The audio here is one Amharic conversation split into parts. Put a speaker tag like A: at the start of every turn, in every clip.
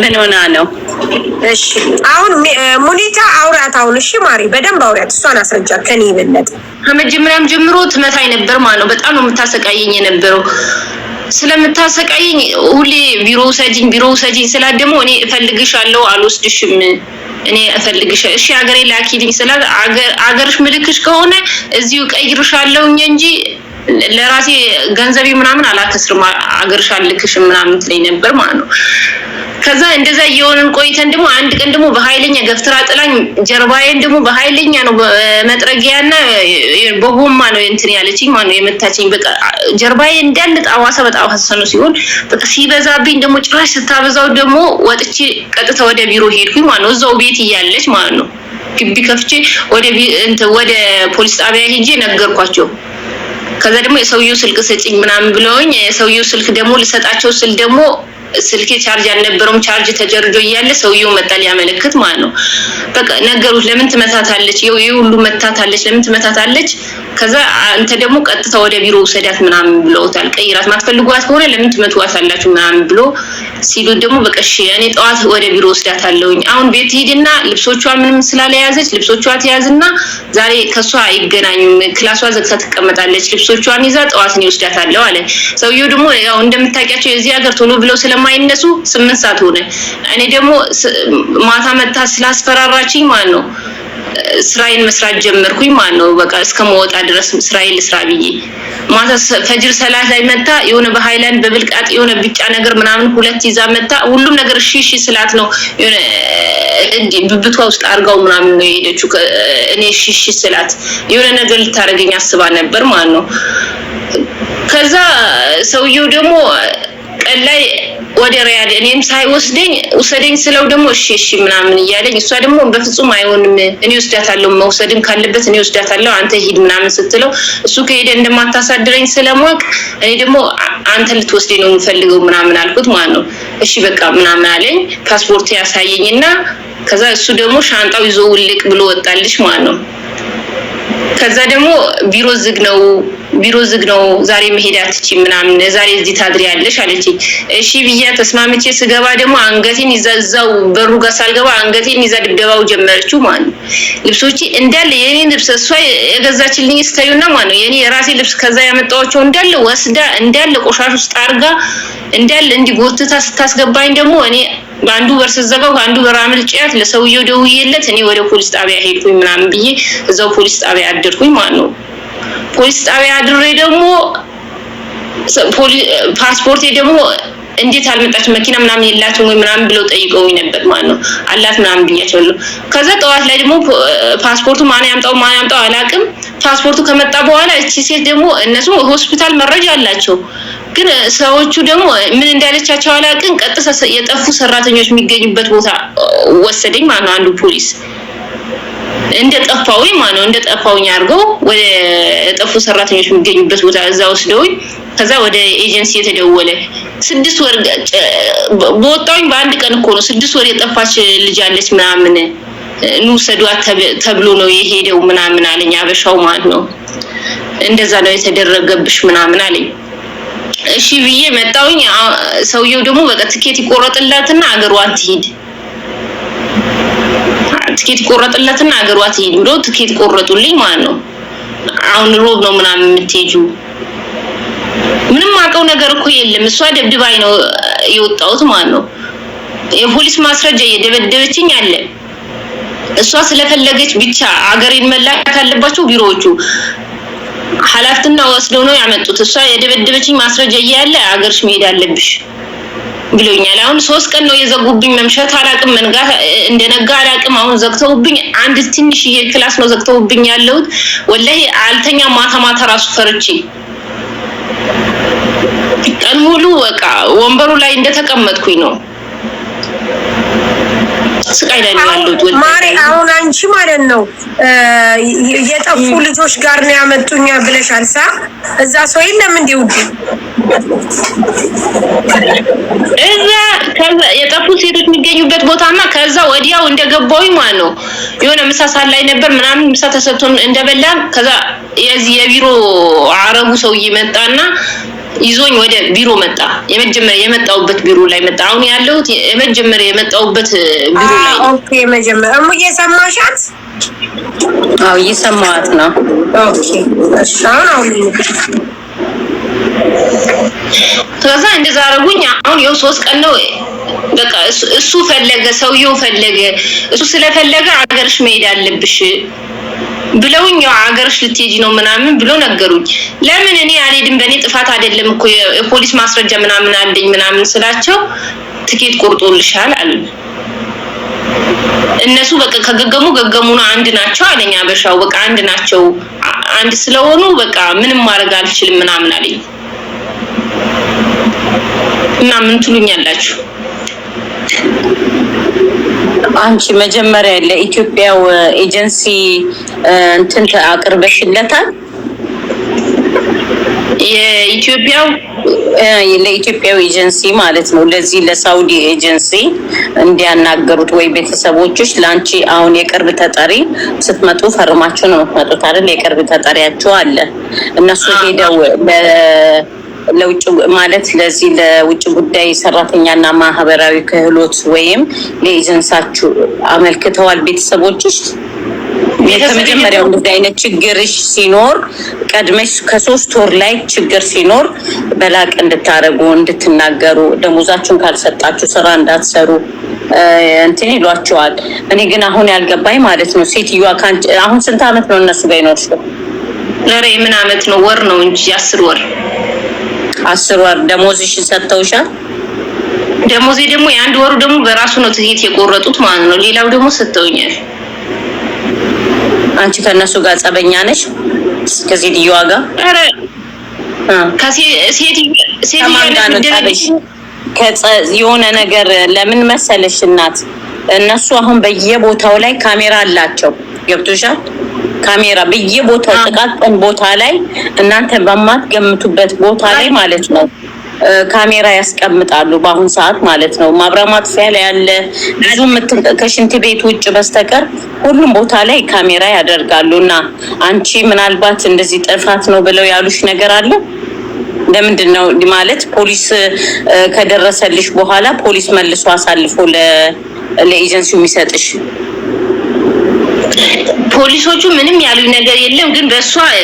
A: ምን ሆና ነው?
B: እሺ አሁን ሙኒታ አውራት አሁን እሺ ማሪ በደንብ አውራት እሷን አስረጃት ከኔ ይበለጥ
C: ከመጀመሪያም ጀምሮ ትመታኝ ነበር ማለት ነው። በጣም ነው የምታሰቃየኝ የነበረው። ስለምታሰቃየኝ ሁሌ ቢሮ ሰጂኝ ስላት ደግሞ እኔ እፈልግሻለሁ አልወስድሽም እኔ እፈልግሽ እሺ ሀገሬ ላኪልኝ ስላት አገርሽ ምልክሽ ከሆነ እዚሁ ቀይርሻለሁ እንጂ ለራሴ ገንዘቤ ምናምን አላከስርም አገርሽ አልክሽም ምናምን ትለኝ ነበር ማለት ነው። ከዛ እንደዛ እየሆነን ቆይተን ደግሞ አንድ ቀን ደግሞ በኃይለኛ ገፍትራ ጥላኝ ጀርባዬን ደግሞ በኃይለኛ ነው መጥረጊያና በጎማ ነው እንትን ያለችኝ ማለት ነው የመታችኝ። በቃ ጀርባዬ እንዳለ ጣዋሳ በጣዋሳ ነው ሲሆን በቃ ሲበዛብኝ ደግሞ ጭራሽ ስታበዛው ደግሞ ወጥቼ ቀጥታ ወደ ቢሮ ሄድኩኝ ማለት ነው። እዛው ቤት እያለች ማለት ነው ግቢ ከፍቼ ወደ ፖሊስ ጣቢያ ሄጄ ነገርኳቸው። ከዛ ደግሞ የሰውየው ስልክ ሰጪኝ ምናምን ብለውኝ የሰውየው ስልክ ደግሞ ልሰጣቸው ስል ደግሞ ስልኬ ቻርጅ አልነበረም ቻርጅ ተጀርጆ እያለ ሰውየው መጣ ሊያመለክት ማለት ነው። በቃ ነገሩት ለምን ትመታታለች ይሄ ሁሉ መታታለች ለምን ትመታታለች ከዛ አንተ ደግሞ ቀጥታ ወደ ቢሮ ወሰዳት ምናምን ብለውታል። ቀይራት ማትፈልጓት ከሆነ ለምን ትመቱዋታላችሁ ምናምን ብሎ ሲሉ ደግሞ በቃ እሺ እኔ ጠዋት ወደ ቢሮ ወስዳታለሁኝ አሁን ቤት ሄድና ልብሶቿ ምንም ስላለያዘች ልብሶቿ ተያዝና ዛሬ ከሷ አይገናኙም ክላሷ ዘግታ ትቀመጣለች ልብሶቿን ይዛ ጠዋት ነው ወስዳታለሁ አለ። ሰውየው ደግሞ ያው እንደምታውቂያቸው የዚህ ሀገር ቶሎ ብለው ስለማይነሱ 8 ሰዓት ሆነ። እኔ ደግሞ ማታ መታ ስላስፈራራችኝ ማለት ነው ስራዬን መስራት ጀመርኩኝ ማለት ነው። በቃ እስከመወጣ ድረስ ስራዬን ልስራ ብዬ ማታ ፈጅር ሰላት ላይ መጣ የሆነ በሃይላንድ በብልቃጥ የሆነ ቢጫ ነገር ምናምን ሁለት ይዛ መጣ ሁሉም ነገር እሺ ስላት ነው የሆነ ብብቷ ውስጥ አርጋው ምናምን ነው የሄደችው። እኔ እሺ ስላት የሆነ ነገር ልታረገኝ አስባ ነበር ማለት ነው። ከዛ ሰውየው ደግሞ ቀን ላይ ወደ ሪያድ እኔም ሳይወስደኝ ወሰደኝ ስለው ደግሞ እሺ ምናምን እያለኝ እሷ ደግሞ በፍጹም አይሆንም እኔ ወስዳታለሁ መውሰድም ካለበት እኔ ወስዳታለሁ አንተ ሂድ ምናምን ስትለው እሱ ከሄደ እንደማታሳድረኝ ስለማውቅ እኔ ደግሞ አንተ ልትወስደኝ ነው የምፈልገው ምናምን አልኩት ማለት ነው። እሺ በቃ ምናምን አለኝ ፓስፖርት ያሳየኝና ከዛ እሱ ደግሞ ሻንጣው ይዞ ውልቅ ብሎ ወጣልሽ ማለት ነው። ከዛ ደግሞ ቢሮ ዝግ ነው ዛሬ መሄድ አትችይም ምናምን ዛሬ እዚህ ታድሪያለሽ አለችኝ። እሺ ብዬ ተስማምቼ ስገባ ደግሞ አንገቴን ይዛዛው በሩ ጋር ሳልገባ አንገቴን ይዛ ድብደባው ጀመረችው ማለት ነው። ልብሶቼ እንዳለ የኔ ልብስ እሷ የገዛችልኝ ስታዩና ማለት ነው የኔ የራሴ ልብስ ከዛ ያመጣኋቸው እንዳለ ወስዳ እንዳለ ቆሻሽ ውስጥ አርጋ እንዳለ እንዲጎትታ ስታስገባኝ ደግሞ እኔ በአንዱ በር ስዘጋው ከአንዱ በር አምልጬያት ለሰውየው ደውዬለት እኔ ወደ ፖሊስ ጣቢያ ሄድኩኝ ምናምን ብዬ እዛው ፖሊስ ጣቢያ አደርኩኝ ማለት ነው። ፖሊስ ጣቢያ አድሬ ደግሞ ፓስፖርቴ ደግሞ እንዴት አልመጣች መኪና ምናምን የላትም ወይ ምናምን ብለው ጠይቀውኝ ነበር ማለት ነው። አላት ምናምን ብያቸዋለሁ። ከዛ ጠዋት ላይ ደግሞ ፓስፖርቱ ማን ያምጣው አላውቅም። ፓስፖርቱ ከመጣ በኋላ እቺ ሴት ደግሞ እነሱ ሆስፒታል መረጃ አላቸው ግን ሰዎቹ ደግሞ ምን እንዳለቻቸው አላውቅም። ቀጥታ የጠፉ ሰራተኞች የሚገኙበት ቦታ ወሰደኝ ማለት ነው። አንዱ ፖሊስ እንደጠፋውኝ ማለት ነው እንደጠፋውኝ አድርገው ወደ ጠፉ ሰራተኞች የሚገኙበት ቦታ እዛ ወስደውኝ ከዛ ወደ ኤጀንሲ የተደወለ 6 ወር በወጣውኝ በአንድ ቀን እኮ ነው 6 ወር የጠፋች ልጅ አለች ምናምን ኑ ሰዷት ተብሎ ነው የሄደው ምናምን አለኝ አበሻው ማለት ነው። እንደዛ ነው የተደረገብሽ ምናምን አለኝ። እሺ ብዬ መጣውኝ። ሰውየው ደግሞ በቃ ትኬት ይቆረጥላትና አገሯን ትሄድ ትኬት ይቆረጥላትና አገሯን ትሄድ ብሎ ትኬት ቆረጡልኝ ማለት ነው። አሁን ሮብ ነው ምናምን የምትሄጂው ምንም አውቀው ነገር እኮ የለም እሷ ደብድባይ ነው የወጣሁት ማለት ነው። የፖሊስ ማስረጃ የደበደበችኝ አለ እሷ ስለፈለገች ብቻ አገሬን መላክ ካለባቸው ቢሮዎቹ ሐላፍትና ወስደው ነው ያመጡት። እሷ የደበደበችኝ ማስረጃ እያለ አገርሽ መሄድ አለብሽ ብሎኛል። አሁን 3 ቀን ነው የዘጉብኝ መምሸት አላቅም መንጋት እንደነጋ አላቅም። አሁን ዘግተውብኝ አንድ ትንሽ ክላስ ነው ዘግተውብኝ ያለሁት ወላሂ አልተኛ ማታ ራሱ ፈርቼ ቀን ሙሉ በቃ ወንበሩ ላይ እንደተቀመጥኩኝ ነው ስቃይ ላይ ያለሁት ወላሂ
B: ማሪ። አሁን አንቺ ማለት ነው የጠፉ ልጆች ጋር ነው ያመጡኛ ብለሻል ሳ እዛ ሰው የለም እንዴ ውጪ እዛ ከዛ የጠፉ ሴቶች የሚገኙበት ቦታና ከዛ ወዲያው እንደገባውኝ ማለት ነው የሆነ ምሳ ሰዓት ላይ ነበር ምናምን ምሳ ተሰጥቶን እንደበላን ከዛ የዚህ የቢሮ አረቡ ሰውዬ መጣና ይዞኝ ወደ ቢሮ መጣ። የመጀመሪያ የመጣውበት ቢሮ ላይ መጣ። አሁን ያለሁት የመጀመሪያ የመጣውበት ቢሮ ላይ።
C: ኦኬ መጀመሪያ እየሰማሻት?
A: አዎ እየሰማኋት ነው።
C: ኦኬ እሺ። አሁን
B: ከዛ እንደዛ አረጉኝ። አሁን ይኸው 3 ቀን ነው በቃ እሱ ፈለገ፣ ሰውየው ፈለገ። እሱ ስለፈለገ አገርሽ መሄድ አለብሽ ብለውኝ ያው አገርሽ ልትሄጂ ነው ምናምን ብሎ ነገሩኝ። ለምን እኔ አልሄድም፣ በእኔ ጥፋት አይደለም እኮ የፖሊስ ማስረጃ ምናምን አለኝ ምናምን ስላቸው ትኬት ቆርጦልሻል አሉ። እነሱ በቃ ከገገሙ ገገሙ ነው፣ አንድ ናቸው አለኝ አበሻው። በቃ አንድ ናቸው፣ አንድ ስለሆኑ በቃ ምንም ማድረግ አልችልም ምናምን አለኝ። እና ምን ትሉኛላችሁ?
A: አንቺ መጀመሪያ ለኢትዮጵያው ኤጀንሲ እንትን አቅርበሽለታል? ለኢትዮጵያው ኤጀንሲ ማለት ነው፣ ለዚህ ለሳውዲ ኤጀንሲ እንዲያናገሩት ወይ ቤተሰቦችሽ ለአንቺ አሁን የቅርብ ተጠሪ ስትመጡ ፈርማችሁ ነው የምትመጡት አይደል? የቅርብ ተጠሪያችሁ አለ። እነሱ ሄደው ለውጭ ማለት ለዚህ ለውጭ ጉዳይ ሰራተኛና ማህበራዊ ክህሎት ወይም ለኤጀንሳችሁ አመልክተዋል ቤተሰቦችሽ? ከመጀመሪያው እንደዚህ አይነት ችግርሽ ሲኖር ቀድመሽ ከ3 ወር ላይ ችግር ሲኖር በላቅ እንድታረጉ እንድትናገሩ፣ ደሞዛችሁን ካልሰጣችሁ ስራ እንዳትሰሩ እንትን ይሏቸዋል። እኔ ግን አሁን ያልገባኝ ማለት ነው ሴትዮዋ አሁን ስንት አመት ነው እነሱ ጋር ይኖርሽው?
B: ኧረ ምን አመት ነው? ወር ነው እንጂ 10 ወር
A: 10 ወር ደሞዝሽን ሰጥተውሻል?
B: ደሞዜ ደግሞ የአንድ ወሩ ደግሞ በራሱ ነው ትኬት የቆረጡት ማለት ነው። ሌላው ደግሞ ሰጥተውኛል።
A: አንቺ ከነሱ ጋር ጸበኛ ነሽ? ከሴትዮዋ ጋር?
B: ኧረ
A: የሆነ ነገር ለምን መሰለሽ እናት፣ እነሱ አሁን በየቦታው ላይ ካሜራ አላቸው። ገብቶሻል? ካሜራ በየቦታው ጥቃቅን ቦታ ላይ እናንተ በማትገምቱበት ቦታ ላይ ማለት ነው ካሜራ ያስቀምጣሉ። በአሁን ሰዓት ማለት ነው ማብራት ማጥፊያ ላይ ያለ ብዙ ከሽንት ቤት ውጭ በስተቀር ሁሉም ቦታ ላይ ካሜራ ያደርጋሉ። እና አንቺ ምናልባት እንደዚህ ጥፋት ነው ብለው ያሉሽ ነገር አለ? ለምንድን ነው ማለት ፖሊስ ከደረሰልሽ በኋላ ፖሊስ መልሶ አሳልፎ ለኤጀንሲው የሚሰጥሽ?
B: ፖሊሶቹ ምንም ያሉኝ ነገር የለም። ግን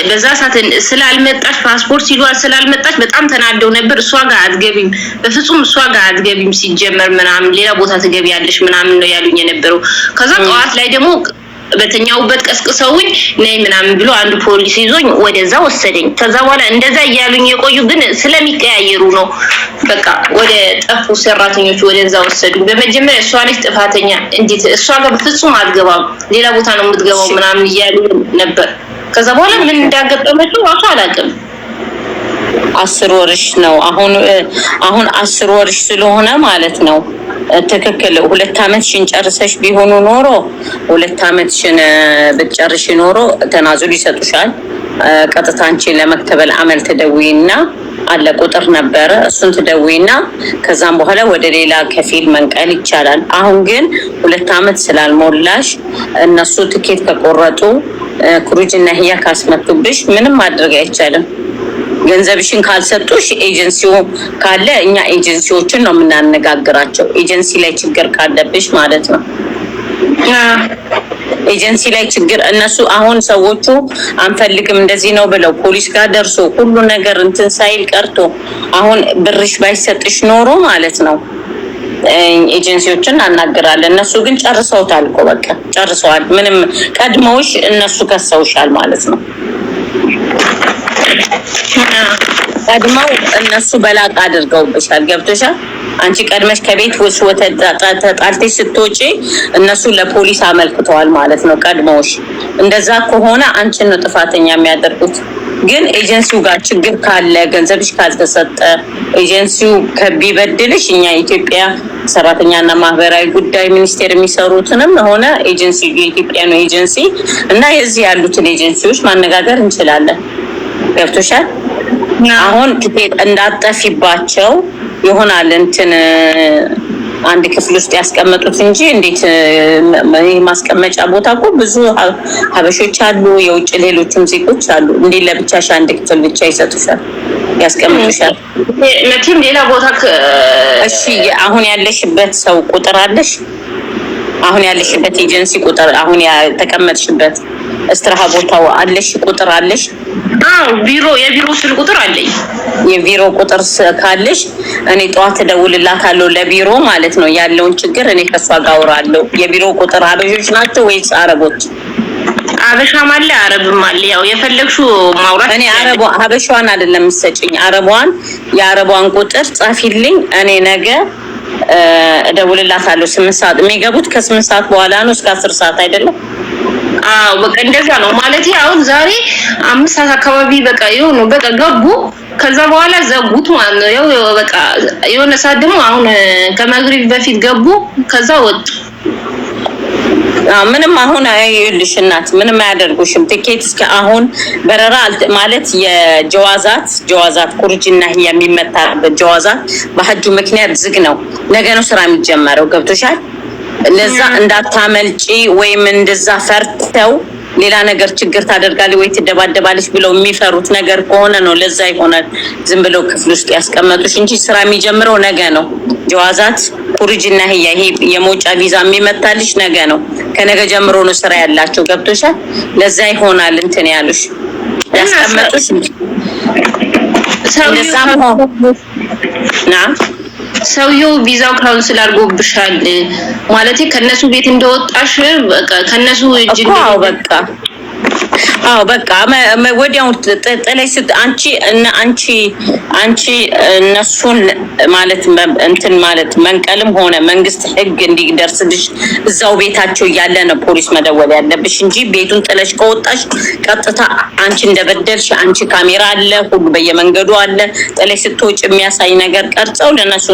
B: በዛ ሰዓት ስላልመጣች ፓስፖርት ሲሏል ስላልመጣች በጣም ተናደው ነበር። እሷ ጋር አትገቢም፣ በፍጹም እሷ ጋር አትገቢም ሲጀመር ምናምን ሌላ ቦታ ትገቢያለሽ ምናምን ነው ያሉኝ የነበረው። ከዛ ጠዋት ላይ ደግሞ በተኛውበት ቀስቅሰውኝ ነይ ምናምን ብሎ አንድ ፖሊስ ይዞኝ ወደዛ ወሰደኝ። ከዛ በኋላ እንደዛ እያሉኝ የቆዩ ግን ስለሚቀያየሩ ነው በቃ ወደ ጠፉ ሰራተኞች ወደዛ ወሰዱኝ። በመጀመሪያ እሷ ነች ጥፋተኛ፣ እንዴት እሷ ጋር በፍጹም አትገባም ሌላ ቦታ ነው የምትገባው ምናምን እያሉ ነበር። ከዛ በኋላ ምን እንዳጋጠመችው ራሱ አላውቅም።
A: 10 ወርሽ ነው አሁን 10 ወርሽ ስለሆነ ማለት ነው ትክክል። 2 አመትሽን ጨርሰሽ ቢሆኑ ኖሮ 2 አመትሽን ብትጨርሽ ኖሮ ተናዙል ይሰጡሻል። ቀጥታ አንቺ ለመክተበል አመል ትደውይና አለ ቁጥር ነበረ፣ እሱን ትደውይና ከዛም በኋላ ወደ ሌላ ከፊል መንቀል ይቻላል። አሁን ግን 2 አመት ስላልሞላሽ እነሱ ትኬት ከቆረጡ ክሩጅና ህያ ካስመቱብሽ ምንም ማድረግ አይቻልም። ገንዘብሽን ካልሰጡሽ ኤጀንሲው ካለ እኛ ኤጀንሲዎችን ነው የምናነጋግራቸው። ኤጀንሲ ላይ ችግር ካለብሽ ማለት ነው። ኤጀንሲ ላይ ችግር እነሱ አሁን ሰዎቹ አንፈልግም እንደዚህ ነው ብለው ፖሊስ ጋር ደርሶ ሁሉ ነገር እንትን ሳይል ቀርቶ አሁን ብርሽ ባይሰጥሽ ኖሮ ማለት ነው ኤጀንሲዎችን እናናግራለን። እነሱ ግን ጨርሰውታል እኮ በቃ ጨርሰዋል። ምንም ቀድመውሽ እነሱ ከሰውሻል ማለት ነው። ቀድመው እነሱ በላቅ አድርገውብሻል። ገብቶሻል? አንቺ ቀድመሽ ከቤት ተጣልተሽ ስትወጪ እነሱ ለፖሊስ አመልክተዋል ማለት ነው ቀድመውሽ። እንደዛ ከሆነ አንቺን ነው ጥፋተኛ የሚያደርጉት። ግን ኤጀንሲው ጋር ችግር ካለ ገንዘብሽ ካልተሰጠ ኤጀንሲው ከቢበድልሽ እኛ ኢትዮጵያ ሰራተኛና ማህበራዊ ጉዳይ ሚኒስቴር የሚሰሩትንም ሆነ ኤጀንሲ የኢትዮጵያ ነው ኤጀንሲ እና የዚህ ያሉትን ኤጀንሲዎች ማነጋገር እንችላለን። ገብቶሻል? አሁን እንዳጠፊባቸው ይሆናል እንትን አንድ ክፍል ውስጥ ያስቀመጡት እንጂ እንዴት ማስቀመጫ ቦታ እኮ ብዙ ሀበሾች አሉ፣ የውጭ ሌሎችም ዜጎች አሉ። እንዴ ለብቻሽ አንድ ክፍል ብቻ ይሰጡሻል? ያስቀምጡሻል።
B: መቼም ሌላ ቦታ
A: እሺ አሁን ያለሽበት ሰው ቁጥር አለሽ? አሁን ያለሽበት ኤጀንሲ ቁጥር አሁን የተቀመጥሽበት እስትራሃ ቦታው አለሽ? ቁጥር አለሽ?
B: አዎ የቢሮ ስልክ ቁጥር አለኝ።
A: የቢሮ ቁጥር ካለሽ እኔ ጠዋት እደውልላታለሁ ለቢሮ ማለት ነው። ያለውን ችግር እኔ ከሷ ጋር አወራለሁ። የቢሮ ቁጥር አበሾች ናቸው ወይስ አረቦች?
B: አበሻም አለ አረብም አለ። ያው የፈለግሽው ማውራት።
A: እኔ ሀበሻዋን አይደለም የምትሰጪኝ፣ የአረቧን ቁጥር ጻፊልኝ። እኔ ነገ እደውልላታለሁ። 8 ሰዓት የሚገቡት ከ8 ሰዓት በኋላ ነው እስከ 10 ሰዓት አይደለም?
B: አዎ በቃ እንደዛ ነው ማለት። አሁን ዛሬ 5 ሰዓት አካባቢ በቃ ይሁን በቃ ገቡ። ከዛ በኋላ ዘጉት ማለት ነው። ያው በቃ የሆነ ሰዓት ደግሞ አሁን ከመግሪብ በፊት ገቡ፣ ከዛ ወጡ።
A: ምንም አሁን አይልሽ እናት ምንም አያደርጉሽም። ትኬት እስከ አሁን በረራ ማለት የጀዋዛት ኩርጅና የሚመታበት ጀዋዛት በሐጁ ምክንያት ዝግ ነው። ነገ ነው ስራ የሚጀመረው። ገብቶሻል? ለዛ እንዳታመልጪ ወይም እንደዛ ፈርተው ሌላ ነገር ችግር ታደርጋለች ወይ ትደባደባለች ብለው የሚፈሩት ነገር ከሆነ ነው። ለዛ ይሆናል ዝም ብለው ክፍል ውስጥ ያስቀመጡሽ እንጂ ስራ የሚጀምረው ነገ ነው። ጀዋዛት ኩርጅና ይሄ የመውጫ ቪዛ የሚመታልሽ ነገ ነው። ከነገ ጀምሮ ነው ስራ ያላቸው። ገብቶሻል? ለዛ ይሆናል እንትን ያሉሽ ያስቀመጡሽ
B: ሰውየው ቪዛው ካውንስል አድርጎብሻል ማለት ከነሱ ቤት እንደወጣሽ በቃ ከነሱ እጅ
A: ነው በቃ። አዎ በቃ ወዲያው ጥለሽ አንቺ እነሱን ማለት እንትን ማለት መንቀልም ሆነ መንግስት ህግ እንዲደርስልሽ እዛው ቤታቸው እያለ ነው ፖሊስ መደወል ያለብሽ እንጂ ቤቱን ጥለሽ ከወጣሽ ቀጥታ አንቺ እንደበደልሽ አንቺ ካሜራ አለ ሁሉ በየመንገዱ አለ። ጥለሽ ስትወጪ የሚያሳይ ነገር ቀርጸው ለነሱ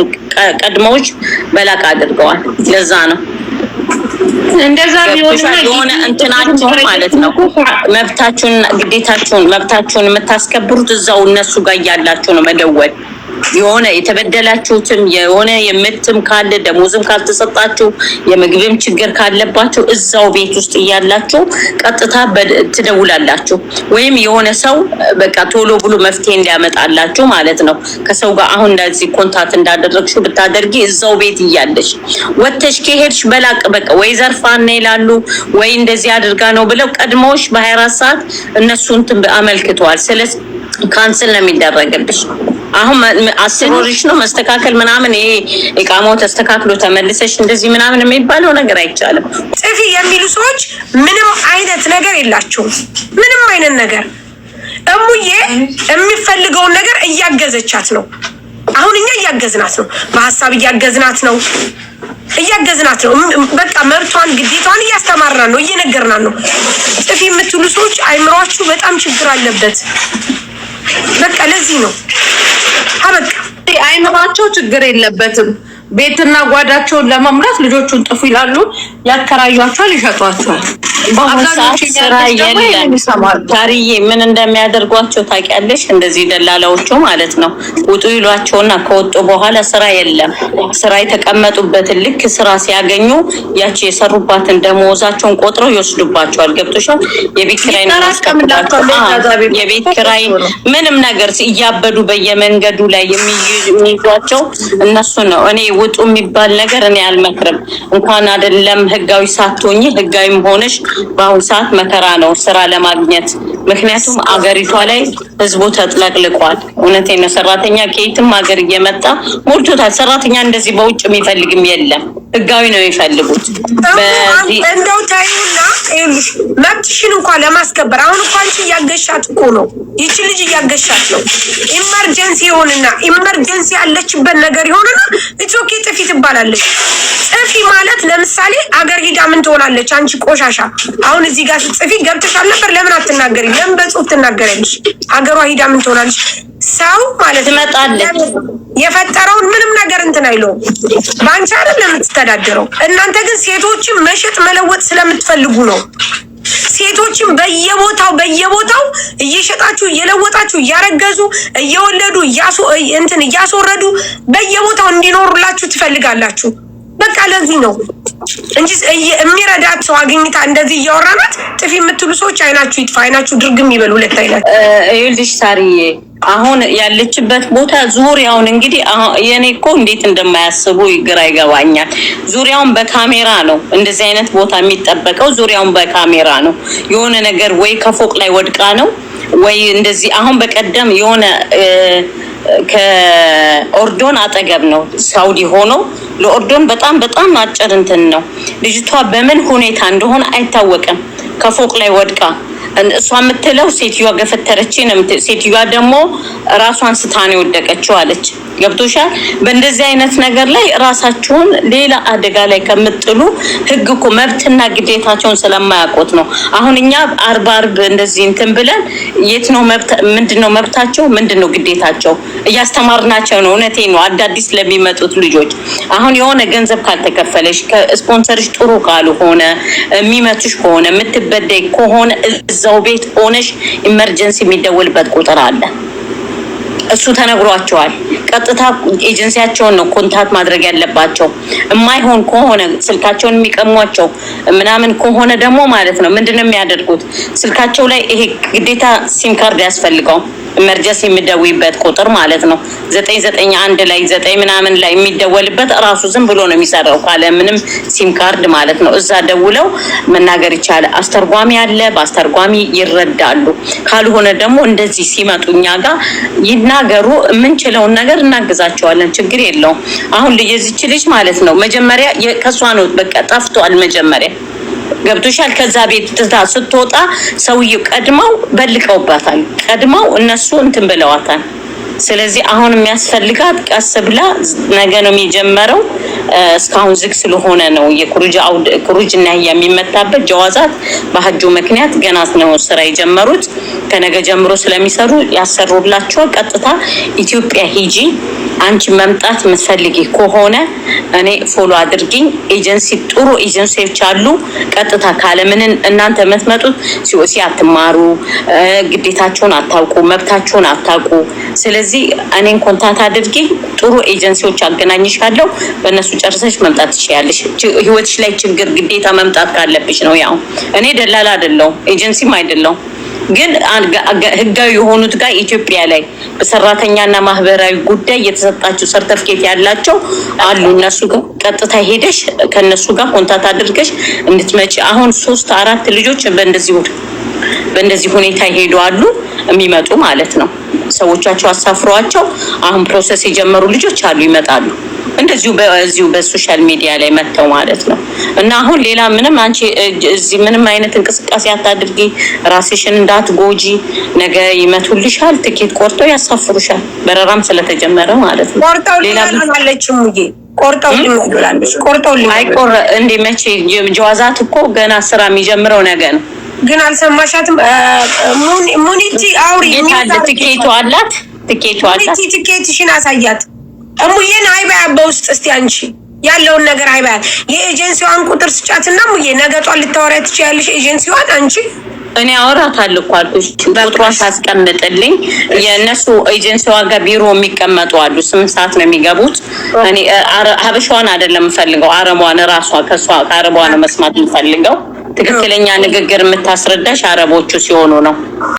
A: ቀድመውሽ በላቅ አድርገዋል። ለዛ ነው
B: እንደዛ
A: የሆነ እንትናችሁ ማለት ነው። መብታችሁን የምታስከብሩት እዛው እነሱ ጋር እያላችሁ ነው መደወል። የሆነ የተበደላችሁትም የሆነ የምትም ካለ ደሞዝም ካልተሰጣችሁ የምግብም ችግር ካለባችሁ እዛው ቤት ውስጥ እያላችሁ ቀጥታ ትደውላላችሁ። ወይም የሆነ ሰው በቃ ቶሎ ብሎ መፍትሄ እንዲያመጣላችሁ ማለት ነው። ከሰው ጋር አሁን እንደዚህ ኮንታክት እንዳደረግሽው ብታደርጊ እዛው ቤት እያለሽ ወተሽ ከሄድሽ በላቅ በቃ ወይ ዘርፋና ይላሉ ወይ እንደዚህ አድርጋ ነው ብለው ቀድሞሽ በ24 ሰዓት እነሱ እንትን አመልክተዋል። ስለዚህ ካንስል ነው የሚደረግብሽ። አሁን አስሮሪሽ ነው መስተካከል ምናምን ይሄ ኢቃማው ተስተካክሎ ተመልሰሽ እንደዚህ ምናምን የሚባለው ነገር አይቻልም።
D: ጥፊ የሚሉ ሰዎች ምንም አይነት ነገር የላቸውም። ምንም አይነት ነገር እሙዬ የሚፈልገውን ነገር እያገዘቻት ነው። አሁን እኛ እያገዝናት ነው፣ በሀሳብ እያገዝናት ነው። በቃ መብቷን ግዴታዋን እያስተማርናት ነው፣ እየነገርናት ነው። ጥፊ የምትሉ ሰዎች አይምሯችሁ በጣም ችግር አለበት። በቃ ለዚህ ነው አበቃ።
E: አይምሯቸው ችግር የለበትም። ቤትና ጓዳቸውን ለመምራት ልጆቹን ጥፉ ይላሉ፣ ያከራዩአቸዋል፣ ይሸጧቸዋል።
A: በአብዛኞቹ ስራ የለም። ታሪዬ ምን እንደሚያደርጓቸው ታውቂያለሽ? እንደዚህ ደላላዎቹ ማለት ነው ውጡ ይሏቸውና ከወጡ በኋላ ስራ የለም። ስራ የተቀመጡበትን ልክ ስራ ሲያገኙ ያቺ የሰሩባትን ደሞዛቸውን ቆጥረው ይወስዱባቸዋል። ገብቶሻል? የቤት ኪራይ ነው ያስቀምጣቸው። የቤት ኪራይ ምንም ነገር እያበዱ በየመንገዱ ላይ የሚይዟቸው እነሱ ነው። እኔ ውጡ የሚባል ነገር እኔ አልመክርም። እንኳን አይደለም ህጋዊ ሳትሆኚ ህጋዊም ሆነሽ በአሁኑ ሰዓት መከራ ነው ስራ ለማግኘት። ምክንያቱም አገሪቷ ላይ ህዝቡ ተጥለቅልቋል። እውነቴን ነው። ሰራተኛ ከየትም ሀገር እየመጣ ሞልቶታል። ሰራተኛ እንደዚህ በውጭ የሚፈልግም የለም። ህጋዊ ነው የሚፈልጉት።
D: እንደው ታዩና ይኸውልሽ መብትሽን እንኳን ለማስከበር አሁን እንኳን አንቺ እያገሻት እኮ ነው። ይቺ ልጅ እያገሻት ነው። ኢመርጀንሲ ይሆንና ኢመርጀንሲ ያለችበት ነገር ይሆንና ኦኬ ጥፊ ትባላለች። ጥፊ ማለት ለምሳሌ አገር ሂዳ ምን ትሆናለች? አንቺ ቆሻሻ አሁን እዚህ ጋር ጽፊ ገብተሻል ነበር። ለምን አትናገሪ? ለምን በጽሁፍ ትናገሪያለሽ? አገሯ ሂዳ ምን ትሆናለች? ሰው ማለት
A: ትመጣለች።
D: የፈጠረውን ምንም ነገር እንትን አይለውም። ባንቺ አይደለም የምትተዳደረው። እናንተ ግን ሴቶችን መሸጥ መለወጥ ስለምትፈልጉ ነው። ሴቶችን በየቦታው እየሸጣችሁ እየለወጣችሁ እያረገዙ እየወለዱ እያስወረዱ በየቦታው እንዲኖሩላችሁ ትፈልጋላችሁ። በቃ ለዚህ ነው እንጂ የሚረዳት ሰው አግኝታ እንደዚህ እያወራናት ጥፊ የምትሉ ሰዎች አይናችሁ ይጥፋ፣ አይናችሁ ድርግም ይበል። ሁለት አይነት
A: ይልሽ ሳሪዬ አሁን ያለችበት ቦታ ዙሪያውን እንግዲህ የኔ እኮ እንዴት እንደማያስቡ ግራ ይገባኛል። ዙሪያውን በካሜራ ነው እንደዚህ አይነት ቦታ የሚጠበቀው፣ ዙሪያውን በካሜራ ነው። የሆነ ነገር ወይ ከፎቅ ላይ ወድቃ ነው ወይ እንደዚህ። አሁን በቀደም የሆነ ከኦርዶን አጠገብ ነው ሳውዲ ሆኖ ለኦርዶን በጣም አጭር እንትን ነው። ልጅቷ በምን ሁኔታ እንደሆነ አይታወቅም ከፎቅ ላይ ወድቃ እሷ የምትለው ሴትዮዋ ገፈተረች ነው። ሴትዮዋ ደግሞ ራሷን ስታን የወደቀችው አለች። ገብቶሻል? በእንደዚህ አይነት ነገር ላይ ራሳቸውን ሌላ አደጋ ላይ ከምጥሉ ህግ እኮ መብትና ግዴታቸውን ስለማያውቁት ነው። አሁን እኛ አርብ እንደዚህ እንትን ብለን የት ነው መብት፣ ምንድነው መብታቸው፣ ምንድነው ግዴታቸው እያስተማርናቸው ነው። እውነቴን ነው። አዳዲስ ለሚመጡት ልጆች አሁን የሆነ ገንዘብ ካልተከፈለሽ ከስፖንሰርሽ ጥሩ ካልሆነ የሚመቱሽ ከሆነ የምትበደይ ከሆነ እዛው ቤት ሆነሽ ኢመርጀንሲ የሚደወልበት ቁጥር አለ። እሱ ተነግሯቸዋል። ቀጥታ ኤጀንሲያቸውን ነው ኮንታክት ማድረግ ያለባቸው። የማይሆን ከሆነ ስልካቸውን የሚቀሟቸው ምናምን ከሆነ ደግሞ ማለት ነው ምንድነው የሚያደርጉት? ስልካቸው ላይ ይሄ ግዴታ ሲም ካርድ ያስፈልገው ኢመርጀንሲ የሚደውይበት ቁጥር ማለት ነው 991 ላይ 9 ምናምን ላይ የሚደወልበት ራሱ ዝም ብሎ ነው የሚሰራው ካለ ምንም ሲም ካርድ ማለት ነው። እዛ ደውለው መናገር ይቻላል። አስተርጓሚ አለ፣ በአስተርጓሚ ይረዳሉ። ካልሆነ ደግሞ እንደዚህ ሲመጡ እኛ ጋር ይናገሩ፣ የምንችለውን ነገር እናግዛቸዋለን። ችግር የለውም። አሁን የዚች ልጅ ማለት ነው መጀመሪያ ከሷ ነው በቃ ጠፍቷል መጀመሪያ ገብቶሻል። ከዛ ቤት ትታ ስትወጣ ሰውየው ቀድመው በልቀውባታል። ቀድመው እነሱ እንትን ብለዋታል። ስለዚህ አሁን የሚያስፈልጋት ቀስ ብላ ነገ ነው የሚጀመረው። እስካሁን ዝግ ስለሆነ ነው የኩሩጅ እና የሚመታበት ጀዋዛት በሀጁ ምክንያት ገና ነው ስራ የጀመሩት። ከነገ ጀምሮ ስለሚሰሩ ያሰሩላቸው። ቀጥታ ኢትዮጵያ ሂጂ። አንቺ መምጣት የምትፈልጊ ከሆነ እኔ ፎሎ አድርጊኝ። ኤጀንሲ ጥሩ ኤጀንሲዎች አሉ። ቀጥታ ካለምን እናንተ የምትመጡት ሲኦሲ አትማሩ፣ ግዴታቸውን አታውቁ፣ መብታቸውን አታውቁ። ስለዚህ እኔን ኮንታክት አድርጊ። ጥሩ ኤጀንሲዎች አገናኝሻለሁ። በእነሱ ጨርሰሽ መምጣት ትችያለሽ። ህይወትሽ ላይ ችግር ግዴታ መምጣት ካለብሽ ነው። ያው እኔ ደላላ አይደለሁም ኤጀንሲም አይደለሁም። ግን ህጋዊ የሆኑት ጋር ኢትዮጵያ ላይ በሰራተኛና ማህበራዊ ጉዳይ የተሰጣቸው ሰርተፍኬት ያላቸው አሉ። እነሱ ጋር ቀጥታ ሄደሽ ከነሱ ጋር ኮንታክት አድርገሽ እንድትመጪ። አሁን 3-4 ልጆች በእንደዚህ ሁኔታ ይሄዱ አሉ የሚመጡ ማለት ነው። ሰዎቻቸው አሳፍሯቸው አሁን ፕሮሰስ የጀመሩ ልጆች አሉ ይመጣሉ። እንደዚሁ በሶሻል ሚዲያ ላይ መጥተው ማለት ነው። እና አሁን ሌላ ምንም አንቺ እዚህ ምንም አይነት እንቅስቃሴ አታድርጊ። ራስሽን እንዳትጎጂ። ነገ ይመቱልሻል፣ ትኬት ቆርጦ ያሳፍሩሻል። በረራም ስለተጀመረ ማለት ነው።
D: ሌላ ማለችም ሙዬ ቆርጠው
A: እንዴ መቼ ጀዋዛት እኮ ገና ስራ የሚጀምረው ነገ ነው።
D: ግን አልሰማሻትም? ሙኒቲ አውሪ።
A: ትኬቱ አላት።
D: ትኬትሽን አሳያት። እሙዬን አይባያ በውስጥ እስቲ አንቺ ያለውን ነገር አይባያ። የኤጀንሲዋን ቁጥር ስጫትና ሙዬ ነገ ጧት ልታወራ ትችያለሽ። ኤጀንሲዋን አንቺ
A: እኔ አወራታለሁ እኮ አልኩሽ። ቁጥሯን ታስቀምጥልኝ። የእነሱ ኤጀንሲዋ ጋር ቢሮ የሚቀመጡ አሉ። 8 ሰዓት ነው የሚገቡት። እኔ ሀበሻዋን አይደለም የምፈልገው፣ አረቧን ራሷ ከአረቧ ነው መስማት የምፈልገው። ትክክለኛ ንግግር የምታስረዳሽ አረቦቹ ሲሆኑ ነው።